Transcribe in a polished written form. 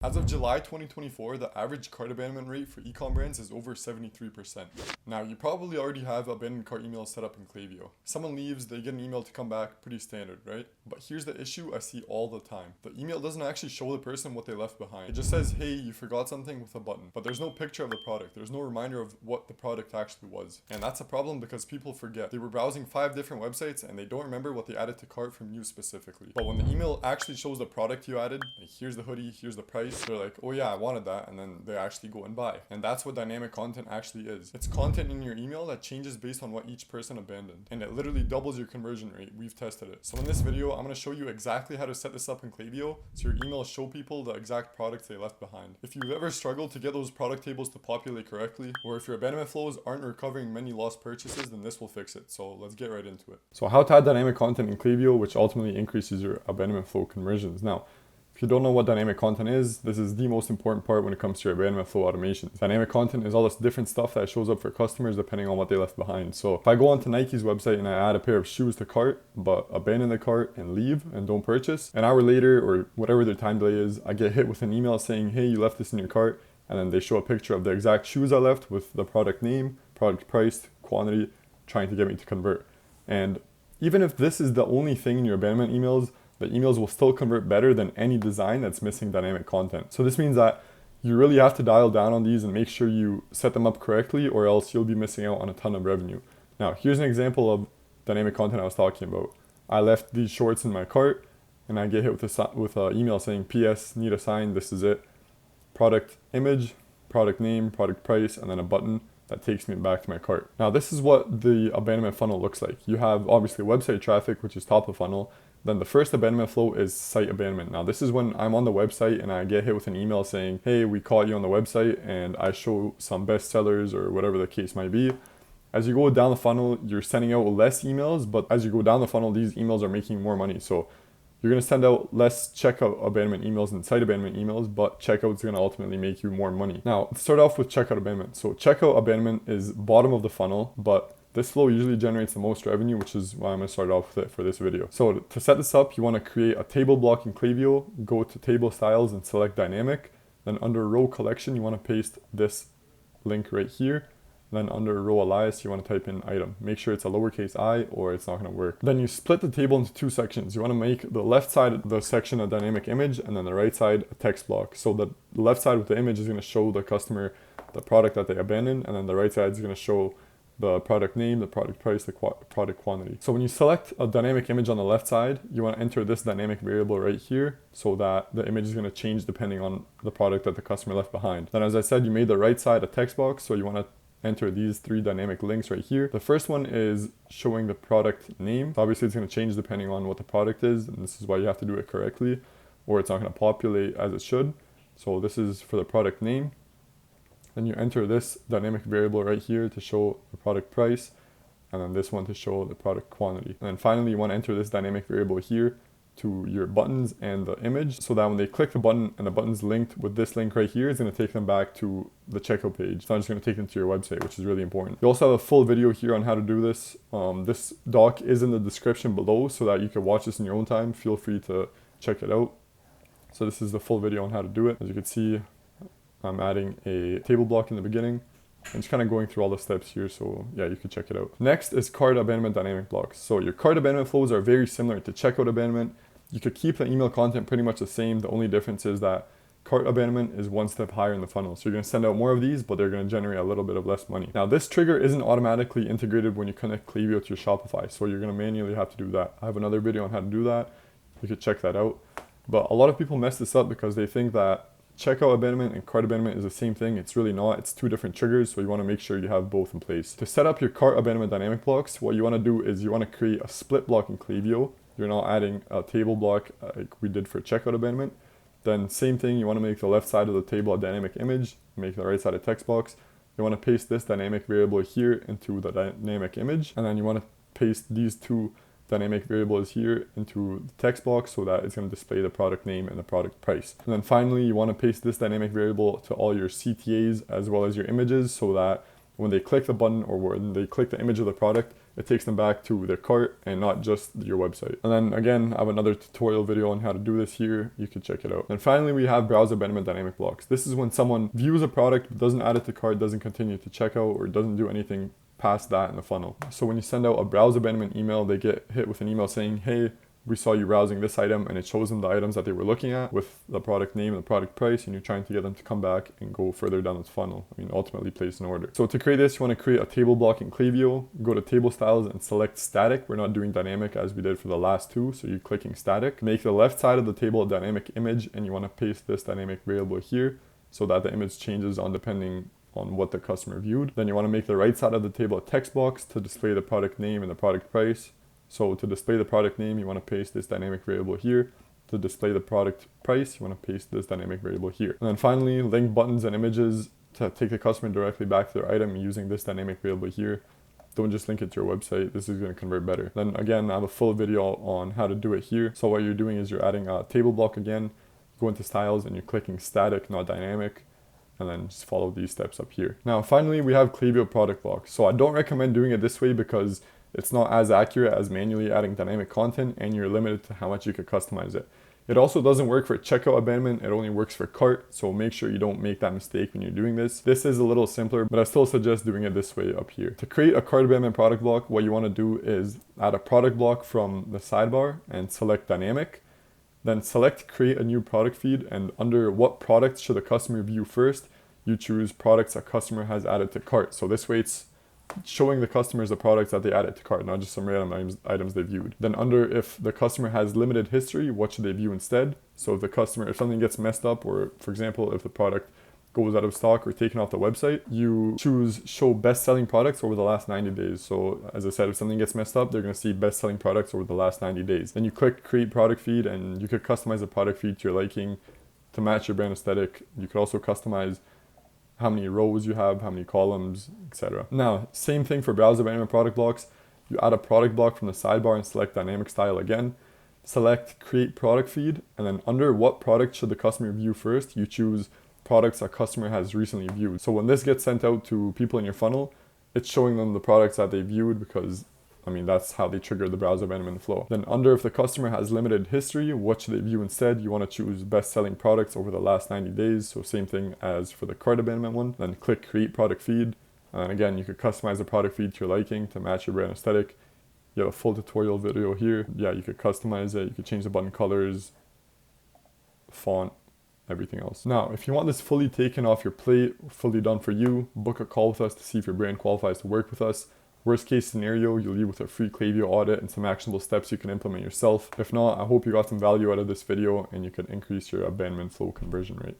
As of July 2024, the average cart abandonment rate for e-com brands is over 73%. Now, you probably already have abandoned cart emails set up in Klaviyo. Someone leaves, they get an email to come back, pretty standard, right? But here's the issue I see all the time. The email doesn't actually show the person what they left behind. It just says, hey, you forgot something with a button. But there's no picture of the product. There's no reminder of what the product actually was. And that's a problem because people forget. They were browsing 5 different websites and they don't remember what they added to cart from you specifically. But when the email actually shows the product you added, like here's the hoodie, here's the price, they're like, oh yeah, I wanted that, and then they actually go and buy. And that's what dynamic content actually is. It's content in your email that changes based on what each person abandoned, and it literally doubles your conversion rate. We've tested it. So in this video, I'm going to show you exactly how to set this up in Klaviyo so your emails show people the exact products they left behind. If you've ever struggled to get those product tables to populate correctly, or if your abandonment flows aren't recovering many lost purchases, then this will fix it. So let's get right into it. So how to add dynamic content in Klaviyo, which ultimately increases your abandonment flow conversions. Now, if you don't know what dynamic content is, this is the most important part when it comes to your abandonment flow automations. Dynamic content is all this different stuff that shows up for customers depending on what they left behind. So if I go onto Nike's website and I add a pair of shoes to cart, but abandon the cart and leave and don't purchase, an hour later or whatever their time delay is, I get hit with an email saying, hey, you left this in your cart, and then they show a picture of the exact shoes I left with the product name, product price, quantity, trying to get me to convert. And even if this is the only thing in your abandonment emails, the emails will still convert better than any design that's missing dynamic content. So this means that you really have to dial down on these and make sure you set them up correctly, or else you'll be missing out on a ton of revenue. Now, here's an example of dynamic content I was talking about. I left these shorts in my cart and I get hit with an email saying, PS, need a sign, this is it. Product image, product name, product price, and then a button that takes me back to my cart. Now, this is what the abandonment funnel looks like. You have obviously website traffic, which is top of funnel. Then the first abandonment flow is site abandonment. Now, this is when I'm on the website and I get hit with an email saying, hey, we caught you on the website, and I show some best sellers or whatever the case might be. As you go down the funnel, you're sending out less emails, but as you go down the funnel, these emails are making more money. So you're going to send out less checkout abandonment emails than site abandonment emails, but checkout is going to ultimately make you more money. Now, let's start off with checkout abandonment. So checkout abandonment is bottom of the funnel, but this flow usually generates the most revenue, which is why I'm going to start off with it for this video. So to set this up, you want to create a table block in Klaviyo, go to table styles and select dynamic. Then under row collection, you want to paste this link right here. Then under row alias, you want to type in item. Make sure it's a lowercase I or it's not going to work. Then you split the table into 2 sections. You want to make the left side of the section a dynamic image and then the right side a text block. So the left side with the image is going to show the customer the product that they abandoned, and then the right side is going to show the product name, the product price, the product quantity. So when you select a dynamic image on the left side, you want to enter this dynamic variable right here so that the image is going to change depending on the product that the customer left behind. Then as I said, you made the right side a text box, so you want to enter these 3 dynamic links right here. The first one is showing the product name. So obviously it's going to change depending on what the product is, and this is why you have to do it correctly, or it's not going to populate as it should. So this is for the product name. Then you enter this dynamic variable right here to show the product price, and then this one to show the product quantity. And then finally, you want to enter this dynamic variable here to your buttons and the image, so that when they click the button and the button's linked with this link right here, it's going to take them back to the checkout page. It's not just going to take them to your website, which is really important. You also have a full video here on how to do this. This doc is in the description below so that you can watch this in your own time. Feel free to check it out. So this is the full video on how to do it. As you can see, I'm adding a table block in the beginning and just kind of going through all the steps here, so yeah, you can check it out. Next is cart abandonment dynamic blocks. So your cart abandonment flows are very similar to checkout abandonment. You could keep the email content pretty much the same. The only difference is that cart abandonment is 1 step higher in the funnel. So you're going to send out more of these, but they're going to generate a little bit of less money. Now, this trigger isn't automatically integrated when you connect Klaviyo to your Shopify, so you're going to manually have to do that. I have another video on how to do that. You could check that out. But a lot of people mess this up because they think that checkout abandonment and cart abandonment is the same thing. It's really not. It's 2 different triggers, so you want to make sure you have both in place. To set up your cart abandonment dynamic blocks, what you want to do is you want to create a split block in Klaviyo. You're now adding a table block like we did for checkout abandonment. Then same thing, you want to make the left side of the table a dynamic image, make the right side a text box. You want to paste this dynamic variable here into the dynamic image, and then you want to paste these 2 dynamic variables here into the text box so that it's going to display the product name and the product price. And then finally, you want to paste this dynamic variable to all your CTAs as well as your images so that when they click the button or when they click the image of the product, it takes them back to their cart and not just your website. And then again, I have another tutorial video on how to do this here. You can check it out. And finally, we have browse abandonment dynamic blocks. This is when someone views a product, but doesn't add it to cart, doesn't continue to checkout, or doesn't do anything past that in the funnel. So when you send out a browse abandonment email, they get hit with an email saying, hey, we saw you browsing this item, and it shows them the items that they were looking at with the product name and the product price, and you're trying to get them to come back and go further down this funnel. I mean, ultimately place an order. So to create this, you want to create a table block in Klaviyo, go to table styles and select static. We're not doing dynamic as we did for the last two, so you're clicking static. Make the left side of the table a dynamic image, and you want to paste this dynamic variable here so that the image changes on depending on what the customer viewed. Then you want to make the right side of the table a text box to display the product name and the product price. So to display the product name, you want to paste this dynamic variable here. To display the product price, you want to paste this dynamic variable here. And then finally, link buttons and images to take the customer directly back to their item using this dynamic variable here. Don't just link it to your website. This is going to convert better. Then again, I have a full video on how to do it here. So what you're doing is you're adding a table block again, go into styles, and you're clicking static, not dynamic. And then just follow these steps up here. Now, finally, we have Klaviyo Product Block. So I don't recommend doing it this way because it's not as accurate as manually adding dynamic content, and you're limited to how much you could customize it. It also doesn't work for checkout abandonment. It only works for cart. So make sure you don't make that mistake when you're doing this. This is a little simpler, but I still suggest doing it this way up here. To create a cart abandonment product block, what you want to do is add a product block from the sidebar and select dynamic. Then select create a new product feed, and under what products should the customer view first, you choose products a customer has added to cart. So this way it's showing the customers the products that they added to cart, not just some random items they viewed. Then under if the customer has limited history, what should they view instead? So if something gets messed up, or for example, if the product goes out of stock or taken off the website, you choose show best-selling products over the last 90 days. So as I said, if something gets messed up, they're going to see best-selling products over the last 90 days. Then you click create product feed, and you could customize the product feed to your liking to match your brand aesthetic. You could also customize how many rows you have, how many columns, etc. Now, same thing for browse abandonment product blocks. You add a product block from the sidebar and select dynamic style again. Select create product feed, and then under what product should the customer view first, you choose products a customer has recently viewed. So when this gets sent out to people in your funnel, it's showing them the products that they viewed because, I mean, that's how they trigger the browse abandonment flow. Then under if the customer has limited history, what should they view instead? You want to choose best-selling products over the last 90 days. So same thing as for the cart abandonment one. Then click create product feed. And again, you could customize the product feed to your liking to match your brand aesthetic. You have a full tutorial video here. Yeah, you could customize it. You could change the button colors, font, everything else. Now, if you want this fully taken off your plate, fully done for you, book a call with us to see if your brand qualifies to work with us. Worst case scenario, you'll leave with a free Klaviyo audit and some actionable steps you can implement yourself. If not, I hope you got some value out of this video and you can increase your abandonment flow conversion rate.